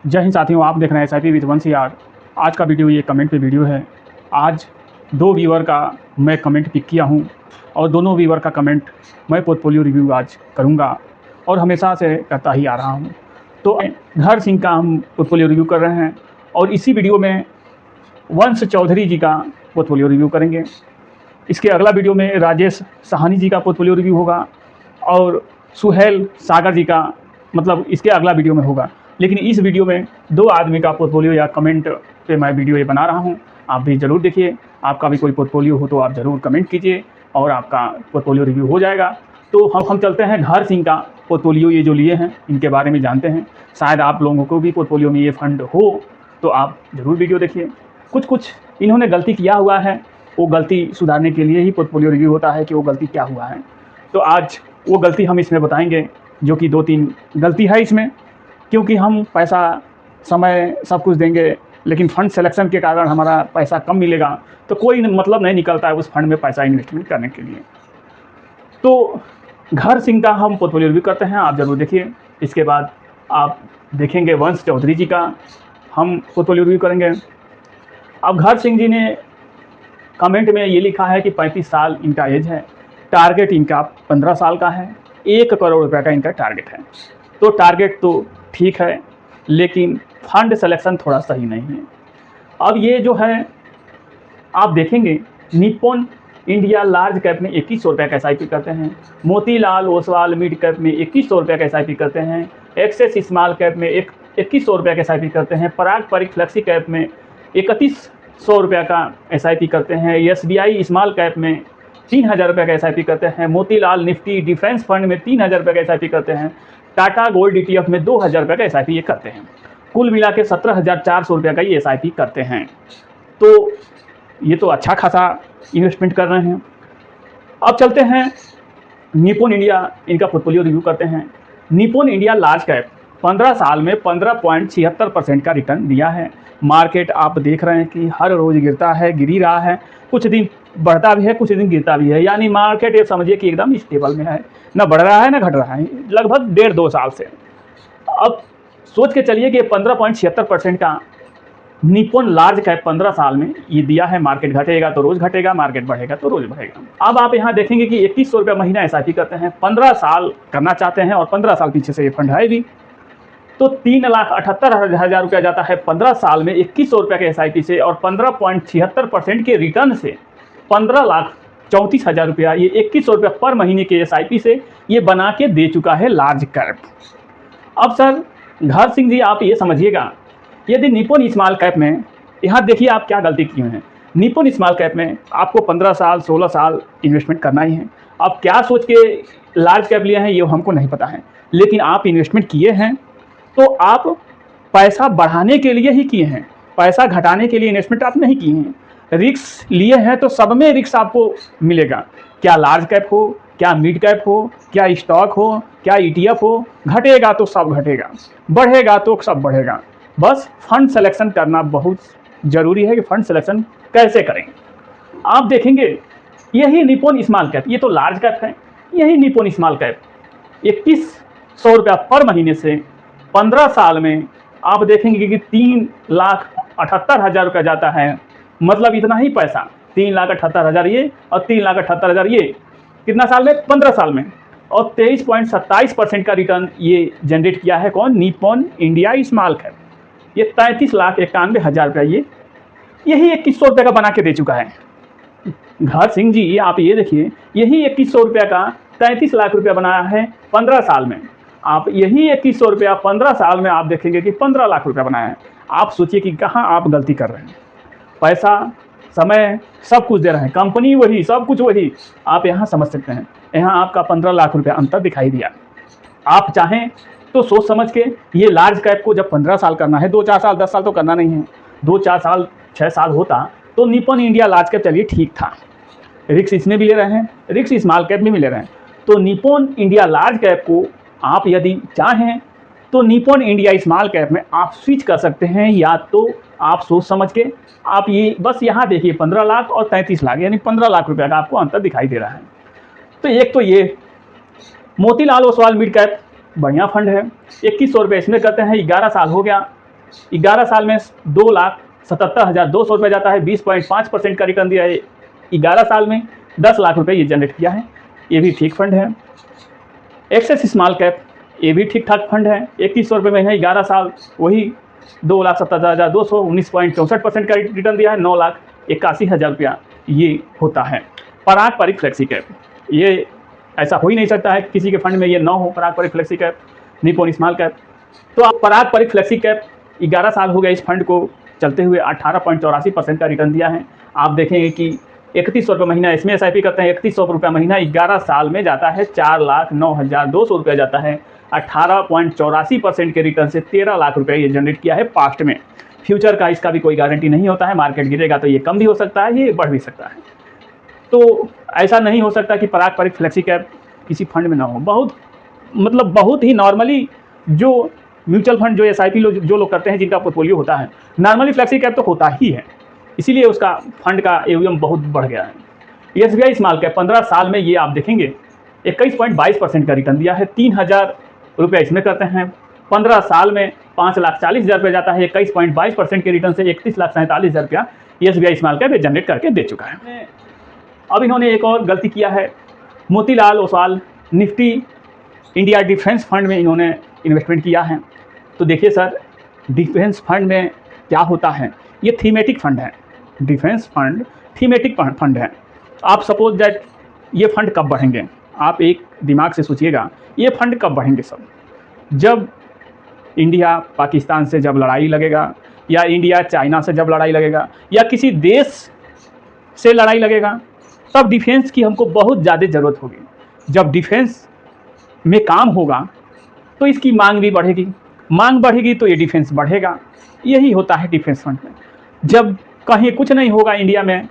जय हिंद साथियों, आप देख रहे हैं SIP विद वन CR। आज का वीडियो ये कमेंट पे वीडियो है। आज 2 व्यूअर का मैं कमेंट पिक किया हूँ और दोनों व्यूअर का कमेंट मैं पोर्टफोलियो रिव्यू आज करूँगा और हमेशा से करता ही आ रहा हूँ। तो घर सिंह का हम पोर्टफोलियो रिव्यू कर रहे हैं और इसी वीडियो में वंश चौधरी जी का पोर्टफोलियो रिव्यू करेंगे। इसके अगला वीडियो में राजेश साहनी जी का पोर्टफोलियो रिव्यू होगा और सुहेल सागर जी का मतलब इसके अगला वीडियो में होगा। लेकिन इस वीडियो में 2 आदमी का पोर्टफोलियो या कमेंट पे मैं वीडियो ये बना रहा हूँ। आप भी ज़रूर देखिए। आपका भी कोई पोर्टफोलियो हो तो आप ज़रूर कमेंट कीजिए और आपका पोर्टफोलियो रिव्यू हो जाएगा। तो हम चलते हैं घर सिंह का पोर्टफोलियो ये जो लिए हैं इनके बारे में जानते हैं। शायद आप लोगों को भी पोर्टफोलियो में ये फंड हो तो आप ज़रूर वीडियो देखिए। कुछ इन्होंने गलती किया हुआ है, वो गलती सुधारने के लिए ही पोर्टफोलियो रिव्यू होता है कि वो गलती क्या हुआ है। तो आज वो गलती हम इसमें बताएंगे जो कि 2-3 गलती है इसमें, क्योंकि हम पैसा समय सब कुछ देंगे लेकिन फंड सिलेक्शन के कारण हमारा पैसा कम मिलेगा तो कोई मतलब नहीं निकलता है उस फंड में पैसा इन्वेस्टमेंट करने के लिए। तो घर सिंह का हम पोर्टफोलियो रिव्यू करते हैं, आप ज़रूर देखिए। इसके बाद आप देखेंगे वंश चौधरी जी का हम पोर्टफोलियो रिव्यू करेंगे। अब घर सिंह जी ने कमेंट में ये लिखा है कि 35 साल इनका एज है, टारगेट इनका 15 साल का है, 1 करोड़ रुपए का इनका टारगेट है। तो टारगेट तो ठीक है लेकिन फंड सिलेक्शन थोड़ा सही नहीं है। अब ये जो है आप देखेंगे निप्पॉन इंडिया लार्ज कैप में 2100 रुपये का SIP करते हैं, मोतीलाल ओसवाल मिड कैप में 2100 रुपये का SIP करते हैं, एक्सेस स्मॉल कैप में 2100 रुपये का SIP करते हैं, पराग परिक फ्लेक्सी कैप में 3100 रुपये का SIP करते हैं, SBI स्मॉल कैप में 3000 रुपये का SIP करते हैं, मोतीलाल निफ्टी डिफेंस फंड में 3000 रुपये का SIP करते हैं, टाटा गोल्ड ETF में 2000 रुपये का SIP ये करते हैं। कुल मिला के 17,400 रुपये का ये SIP करते हैं। तो ये तो अच्छा खासा इन्वेस्टमेंट कर रहे हैं। अब चलते हैं निप्पॉन इंडिया, इनका पोर्टफोलियो रिव्यू करते हैं। निप्पॉन इंडिया लार्ज कैप 15 साल में 15.76% का रिटर्न दिया है। मार्केट आप देख रहे हैं कि हर रोज़ गिरता है, गिर ही रहा है, कुछ दिन बढ़ता भी है, कुछ दिन गिरता भी है। यानी मार्केट ये समझिए कि एकदम स्टेबल में है, ना बढ़ रहा है ना घट रहा है, लगभग 1.5-2 साल से। अब सोच के चलिए कि 15.76% का निप्पॉन लार्ज कैप 15 साल में ये दिया है। मार्केट घटेगा तो रोज़ घटेगा, मार्केट बढ़ेगा तो रोज़ बढ़ेगा। अब आप यहाँ देखेंगे कि 2100 रुपये महीना SIP करते हैं, 15 साल करना चाहते हैं और 15 साल पीछे से ये फंड है भी, तो 3,78,000 रुपया जाता है 15 साल में 2100 रुपये के SIP से और 15.76% के रिटर्न से 15,34,000 रुपया ये 2100 रुपये पर महीने के SIP से ये बना के दे चुका है लार्ज कैप। अब सर घर सिंह जी आप ये समझिएगा, यदि निप्पॉन स्मॉल कैप में यहाँ देखिए आप क्या गलती की हैं। निप्पॉन स्मॉल कैप में आपको 15 साल 16 साल इन्वेस्टमेंट करना ही है। आप क्या सोच के लार्ज कैप लिए हैं ये हमको नहीं पता है, लेकिन आप इन्वेस्टमेंट किए हैं तो आप पैसा बढ़ाने के लिए ही किए हैं, पैसा घटाने के लिए इन्वेस्टमेंट आप नहीं किए हैं। रिस्क लिए हैं तो सब में रिस्क आपको मिलेगा, क्या लार्ज कैप हो, क्या मिड कैप हो, क्या स्टॉक हो, क्या ETF हो। घटेगा तो सब घटेगा, बढ़ेगा तो सब बढ़ेगा। बस फंड सिलेक्शन करना बहुत ज़रूरी है कि फंड सिलेक्शन कैसे करें। आप देखेंगे यही निप्पॉन स्मॉल कैप, ये तो लार्ज कैप है, यही निप्पॉन स्मॉल कैप 2100 रुपया पर महीने से 15 साल में आप देखेंगे कि 3,78,000 रुपया जाता है। मतलब इतना ही पैसा 3,78,000 ये और 3,78,000 ये कितना साल में, 15 साल में, और 23.27% का रिटर्न ये जनरेट किया है कौन, निप्पॉन इंडिया स्मॉल कैप। ये 33,91,000 रुपया यही 2100 रुपये का बना के दे चुका है। घर सिंह जी आप ये देखिए, यही 2100 रुपये का 33 लाख रुपया बनाया है 15 साल में। आप यही 2100 रुपया 15 साल में आप देखेंगे कि 15 लाख रुपया बनाया है। आप सोचिए कि कहाँ आप गलती कर रहे हैं। पैसा समय सब कुछ दे रहे हैं, कंपनी वही, सब कुछ वही। आप यहाँ समझ सकते हैं, यहाँ आपका 15 लाख रुपया अंतर दिखाई दिया। आप चाहें तो सोच समझ के ये लार्ज कैप को जब 15 साल करना है, 2-4 साल 10 साल तो करना नहीं है, 2-4 साल 6 साल होता तो निप्पॉन इंडिया लार्ज कैप चलिए ठीक था। रिस्क इसमें भी ले रहे हैं, रिस्क स्मॉल कैप में भी ले रहे हैं। तो निप्पॉन इंडिया लार्ज कैप को आप यदि चाहें तो निप्पॉन इंडिया स्मॉल कैप में आप स्विच कर सकते हैं, या तो आप सोच समझ के आप ये बस यहाँ देखिए 15 लाख और 33 लाख यानी 15 लाख रुपये का आपको अंतर दिखाई दे रहा है। तो एक तो ये मोतीलाल ओसवाल मिड कैप बढ़िया फंड है, 2100 रुपये इसमें करते हैं, 11 साल हो गया, 11 साल में 2,77,200 रुपये जाता है, 20.5% का रिटर्न दिया है। 11 साल में 10 लाख रुपये ये जनरेट किया है, ये भी ठीक फंड है। एक्सेस स्मॉल कैप, ये भी ठीक ठाक फंड है, 2100 रुपये महीने, 11 साल वही 2,77,200, 19.64% का रिटर्न दिया है, 9,81,000 रुपया ये होता है। पारंपरिक फ्लेक्सी कैप, ये ऐसा हो ही नहीं सकता है किसी के फंड में ये ना हो पारंपरिक flexi cap, Nippon small cap. तो आप पारंपरिक फ्लेक्सी कैप 11 साल हो गए इस फंड को चलते हुए, 18.84% का रिटर्न दिया है। आप देखेंगे कि 3100 रुपये महीना इसमें SIP करते हैं, 3100 रुपये महीना 11 साल में जाता है, 4,09,200 रुपये जाता है। 18.84% के रिटर्न से 13 लाख रुपये ये जनरेट किया है पास्ट में। फ्यूचर का इसका भी कोई गारंटी नहीं होता है, मार्केट गिरेगा तो ये कम भी हो सकता है, ये बढ़ भी सकता है। तो ऐसा नहीं हो सकता कि पारंपरिक फ्लेक्सी कैप किसी फंड में ना हो। बहुत ही नॉर्मली जो म्यूचुअल फंड जो SIP जो लोग करते हैं, जिनका पोर्टफोलियो होता है, नॉर्मली फ्लेक्सी कैप तो होता ही है, इसीलिए उसका फंड का AUM बहुत बढ़ गया है। SBI स्मॉल कैप 15 साल में ये आप देखेंगे 21.22% का रिटर्न दिया है, 3,000 रुपये इसमें करते हैं। 15 साल में 5,40,000 रुपये जाता है, 21.22% के रिटर्न से 31,47,000 रुपया SBI स्मॉल कैप जनरेट करके दे चुका है। अब इन्होंने एक और गलती किया है, Motilal Oswal Nifty India defence fund में इन्होंने इन्वेस्टमेंट किया है। तो देखिए सर, डिफेंस फंड में क्या होता है, ये थीमेटिक फंड है। डिफेंस फंड थीमेटिक फंड है। आप सपोज दैट ये फंड कब बढ़ेंगे, आप एक दिमाग से सोचिएगा, ये फंड कब बढ़ेंगे सब, जब इंडिया पाकिस्तान से जब लड़ाई लगेगा, या इंडिया चाइना से जब लड़ाई लगेगा, या किसी देश से लड़ाई लगेगा, तब डिफेंस की हमको बहुत ज़्यादा ज़रूरत होगी। जब डिफेंस में काम होगा तो इसकी मांग भी बढ़ेगी, मांग बढ़ेगी तो ये डिफेंस बढ़ेगा। यही होता है डिफेंस फंड में। जब कहीं कुछ नहीं होगा इंडिया में,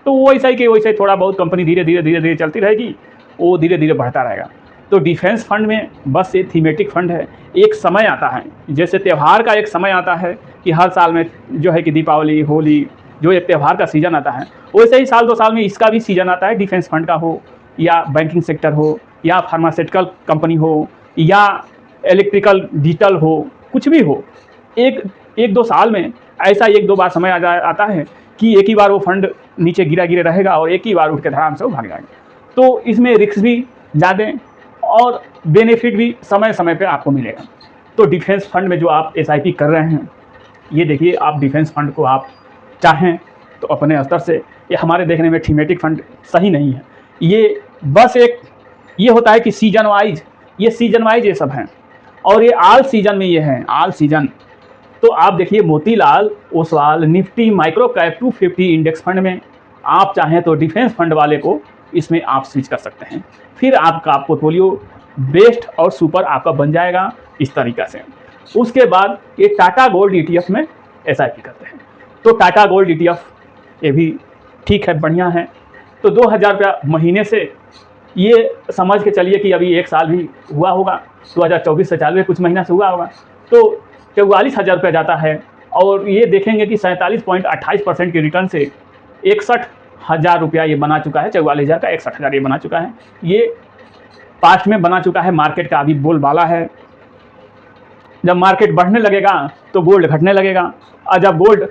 तो वैसा ही कि वैसे थोड़ा बहुत कंपनी धीरे धीरे चलती रहेगी, वो धीरे धीरे बढ़ता रहेगा। तो डिफेंस फंड में बस ये थीमेटिक फंड है। एक समय आता है, जैसे त्यौहार का एक समय आता है कि हर साल में जो है कि दीपावली, होली, जो एक त्यौहार का सीज़न आता है, वैसे ही साल 2 साल में इसका भी सीज़न आता है, डिफेंस फंड का हो, या बैंकिंग सेक्टर हो, या फार्मास्यूटिकल कंपनी हो, या इलेक्ट्रिकल डिजिटल हो, कुछ भी हो। एक 2 साल में ऐसा 1-2 बार समय आता है कि एक ही बार वो फंड नीचे गिरे रहेगा और एक ही बार उठ के धड़ाम से वो भाग जाएगा। तो इसमें रिस्क भी ज़्यादा और बेनिफिट भी समय समय पे आपको मिलेगा। तो डिफेंस फंड में जो आप SIP कर रहे हैं, ये देखिए, आप डिफेंस फंड को आप चाहें तो अपने स्तर से, ये हमारे देखने में थीमेटिक फंड सही नहीं है। ये बस एक ये होता है कि सीजन वाइज ये सब हैं, और ये आल सीजन में ये हैं, आल सीजन। तो आप देखिए, Motilal Oswal Nifty micro cap 250 index fund में आप चाहें तो डिफेंस फंड वाले को इसमें आप स्विच कर सकते हैं, फिर आपका पोर्टफोलियो बेस्ट और सुपर आपका बन जाएगा इस तरीक़ा से। उसके बाद ये टाटा गोल्ड ETF में SIP करते हैं। तो टाटा गोल्ड ETF ये भी ठीक है, बढ़िया है। तो 2,000 रुपया महीने से ये समझ के चलिए कि अभी 1 साल भी हुआ होगा, 2024 से चालू है, कुछ महीना से हुआ होगा, तो 44,000 रुपया जाता है। और ये देखेंगे कि 47.28% के रिटर्न से 61,000 रुपया ये बना चुका है। 44,000 का 61,000 ये बना चुका है। ये पास्ट में बना चुका है। मार्केट का अभी बोलबाला है, जब मार्केट बढ़ने लगेगा तो गोल्ड घटने लगेगा, और जब गोल्ड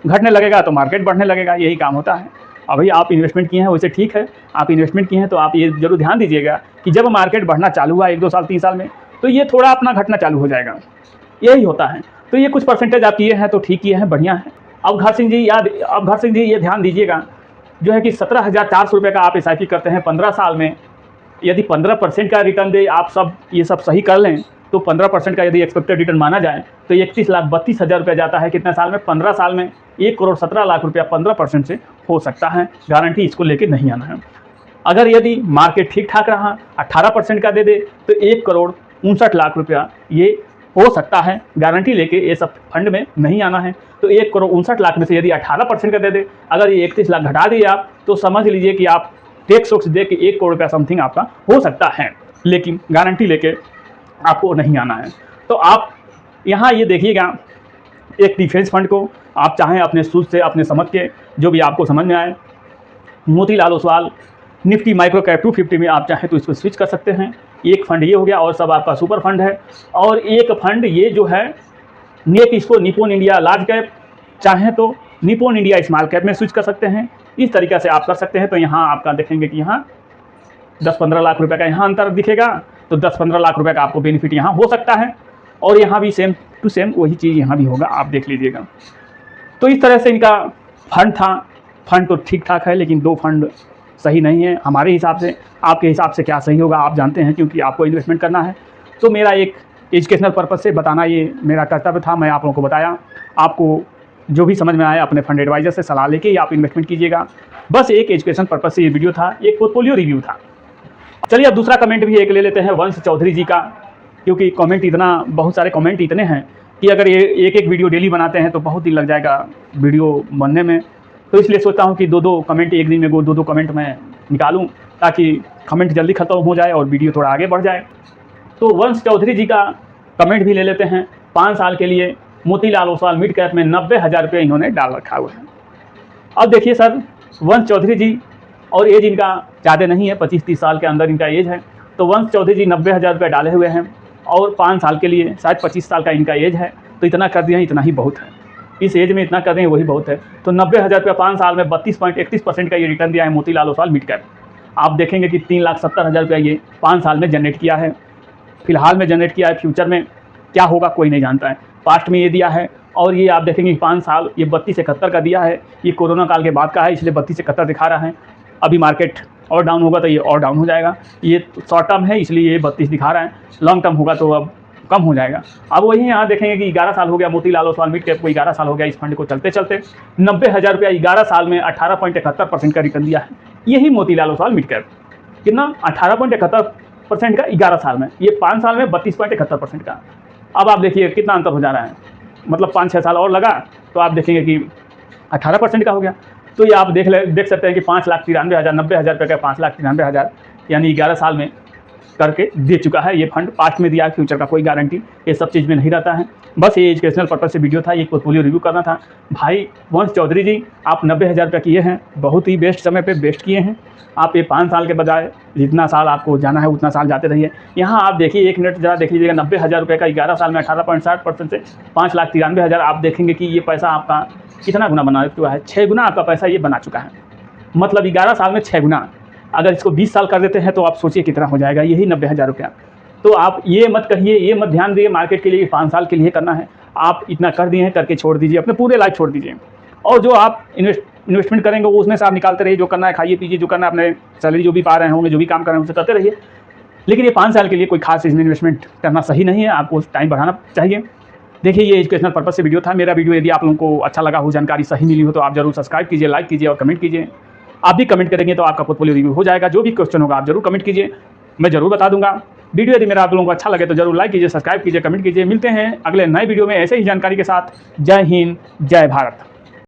घटने लगेगा तो मार्केट बढ़ने लगेगा। यही काम होता है। अभी आप इन्वेस्टमेंट किए हैं वैसे ठीक है, आप इन्वेस्टमेंट किए हैं तो आप ये जरूर ध्यान दीजिएगा कि जब मार्केट बढ़ना चालू हुआ 1-2 साल 3 साल में, तो ये थोड़ा अपना घटना चालू हो जाएगा। यही होता है। तो ये कुछ परसेंटेज आप किए हैं तो ठीक किए हैं, बढ़िया है। अब घर सिंह जी ये ध्यान दीजिएगा, जो है कि 17,400 रुपये का आप SIP करते हैं 15 साल में, यदि 15% का रिटर्न दे, आप सब ये सब सही कर लें तो 15% का यदि एक्सपेक्टेड रिटर्न माना जाए तो 31,32,000 रुपया जाता है। कितने साल में? 15 साल में 1,17,00,000 रुपया 15% से हो सकता है। गारंटी इसको लेके नहीं आना है। अगर यदि मार्केट ठीक ठाक रहा, 18% का दे दे तो 1,59,00,000 रुपया ये हो सकता है। गारंटी लेके ये सब फंड में नहीं आना है। तो 1,59,00,000 में से यदि 18% का दे दे, अगर ये 31 लाख घटा दिए आप, तो समझ लीजिए कि आप टैक्स वैक्स दे के 1 करोड़ रुपया समथिंग आपका हो सकता है। लेकिन गारंटी लेके आपको नहीं आना है। तो आप यहाँ ये देखिएगा, एक डिफेंस फंड को आप चाहें अपने सूझ से, अपने समझ के, जो भी आपको समझ में आए, Motilal Oswal Nifty micro cap 250 में आप चाहें तो इसको स्विच कर सकते हैं। एक फंड ये हो गया और सब आपका सुपर फंड है। और एक फंड ये जो है नेक इसको निप्पॉन इंडिया लार्ज कैप, चाहें तो निप्पॉन इंडिया स्मॉल कैप में स्विच कर सकते हैं। इस तरीक़े से आप कर सकते हैं। तो यहाँ आपका देखेंगे कि यहाँ 10-15 लाख रुपए का यहाँ अंतर दिखेगा, तो 10-15 लाख रुपए का आपको बेनिफिट यहाँ हो सकता है। और यहाँ भी सेम टू सेम वही चीज़ यहाँ भी होगा, आप देख लीजिएगा। तो इस तरह से इनका फंड था। फंड तो ठीक ठाक है, लेकिन 2 फंड सही नहीं है हमारे हिसाब से। आपके हिसाब से क्या सही होगा आप जानते हैं, क्योंकि आपको इन्वेस्टमेंट करना है। तो मेरा एक एजुकेशनल पर्पज़ से बताना ये मेरा कर्तव्य था। मैं आप लोगों को बताया। आपको जो भी समझ में आया अपने फंड एडवाइज़र से सलाह लेके ही आप इन्वेस्टमेंट कीजिएगा। बस एक एजुकेशन पर्पज़ से ये वीडियो था, एक पोर्टफोलियो रिव्यू था। चलिए अब दूसरा कमेंट भी एक ले लेते हैं वंश चौधरी जी का, क्योंकि कमेंट इतना, बहुत सारे कमेंट इतने हैं कि अगर ये एक वीडियो डेली बनाते हैं तो बहुत दिन लग जाएगा वीडियो बनने में। तो इसलिए सोचता हूँ कि 2-2 कमेंट एक दिन में 2-2 कमेंट मैं निकालूं, ताकि कमेंट जल्दी ख़त्म हो जाए और वीडियो थोड़ा आगे बढ़ जाए। तो वंश चौधरी जी का कमेंट भी ले लेते हैं। 5 साल के लिए मोतीलाल ओसवाल मिड कैप में 90,000 रुपये इन्होंने डाल रखा हुआ है। अब देखिए सर, वंश चौधरी जी और एज इनका ज़्यादा नहीं है, 25-30 साल के अंदर इनका एज है। तो वंश चौधरी जी 90,000 रुपये डाले हुए हैं और 5 साल के लिए शायद 25 साल का इनका एज है। तो इतना कर दिया, इतना ही बहुत है। इस एज में इतना कर दें वही बहुत है। तो 90,000 रुपये 5 साल में 32.31% का ये रिटर्न दिया है मोतीलाल ओसवाल मिड कैप। आप देखेंगे कि 3,70,000 रुपया ये 5 साल में जनरेट किया है। फिलहाल में जनरेट किया है, फ्यूचर में क्या होगा कोई नहीं जानता है। पास्ट में ये दिया है और ये आप देखेंगे कि 5 साल ये 32-71 का दिया है। ये कोरोना काल के बाद का है, इसलिए 32-71 दिखा रहा है। अभी मार्केट और डाउन होगा तो ये और डाउन हो जाएगा। ये शॉर्ट टर्म है इसलिए ये 32 दिखा रहा है, लॉन्ग टर्म होगा तो अब कम हो जाएगा। अब वही यहाँ देखेंगे कि 11 साल हो गया मोतीलाल ओसवाल मिड कैप को, 11 साल हो गया इस फंड को चलते चलते। 90,000 रुपया 11 साल में 18.71% का रिटर्न दिया है। यही मोतीलाल ओसवाल मिड कैप कितना 18.71% का 11 साल में, ये 5 साल में 32.71% का। अब आप देखिए कितना अंतर हो जा रहा है, मतलब 5-6 साल और लगा तो आप देखेंगे कि 18% का हो गया। तो ये आप देख सकते हैं कि 5,93,000, 90,000 रुपये का 5,93,000 यानी 11 साल में करके दे चुका है। ये फंड पास्ट में दिया, फ्यूचर का कोई गारंटी ये सब चीज़ में नहीं रहता है। बस ये एजुकेशनल पर्पज़ से वीडियो था, ये पोर्टफोलियो रिव्यू करना था। भाई वंश चौधरी जी आप 90,000 रुपये किए हैं, बहुत ही बेस्ट समय पे बेस्ट किए हैं। आप ये 5 साल के बजाय जितना साल आपको जाना है उतना साल जाते रहिए। यहाँ आप देखिए 1 मिनट ज़रा देख लीजिएगा, 90,000 रुपये का 11 साल में 18.60% से 5,93,000 आप देखेंगे कि ये पैसा आपका कितना गुना बना चुका है। 6 गुना आपका पैसा ये बना चुका है, मतलब 11 साल में 6 गुना। अगर इसको 20 साल कर देते हैं तो आप सोचिए कितना हो जाएगा, यही 90,000 रुपया। तो आप ये मत कहिए, ये मत ध्यान दिए मार्केट के लिए 5 साल के लिए करना है। आप इतना कर दिए हैं, करके छोड़ दीजिए, अपने पूरे लाइफ छोड़ दीजिए। और जो आप इन्वेस्टमेंट करेंगे वो उसमें से आप निकालते रहिए, जो करना है खाइए पीजिए, जो करना है अपने सैलरी जो भी पा रहे होंगे, जो भी काम कर रहे हैं उसे करते रहिए। लेकिन ये 5 साल के लिए कोई खास इसमें इन्वेस्टमेंट करना सही नहीं है, आपको टाइम बढ़ाना चाहिए। देखिए ये एजुकेशनल पर्पज़ से वीडियो था। मेरा वीडियो यदि आप लोगों को अच्छा लगा हो, जानकारी सही मिली हो, तो आप जरूर सब्सक्राइब कीजिए, लाइक कीजिए और कमेंट कीजिए। आप भी कमेंट करेंगे तो आपका पोर्टफोलियो रिव्यू हो जाएगा। जो भी क्वेश्चन होगा आप जरूर कमेंट कीजिए, मैं जरूर बता दूंगा। वीडियो यदि मेरा आप लोगों को अच्छा लगे तो जरूर लाइक कीजिए, सब्सक्राइब कीजिए, कमेंट कीजिए। मिलते हैं अगले नए वीडियो में ऐसे ही जानकारी के साथ। जय हिंद, जय भारत।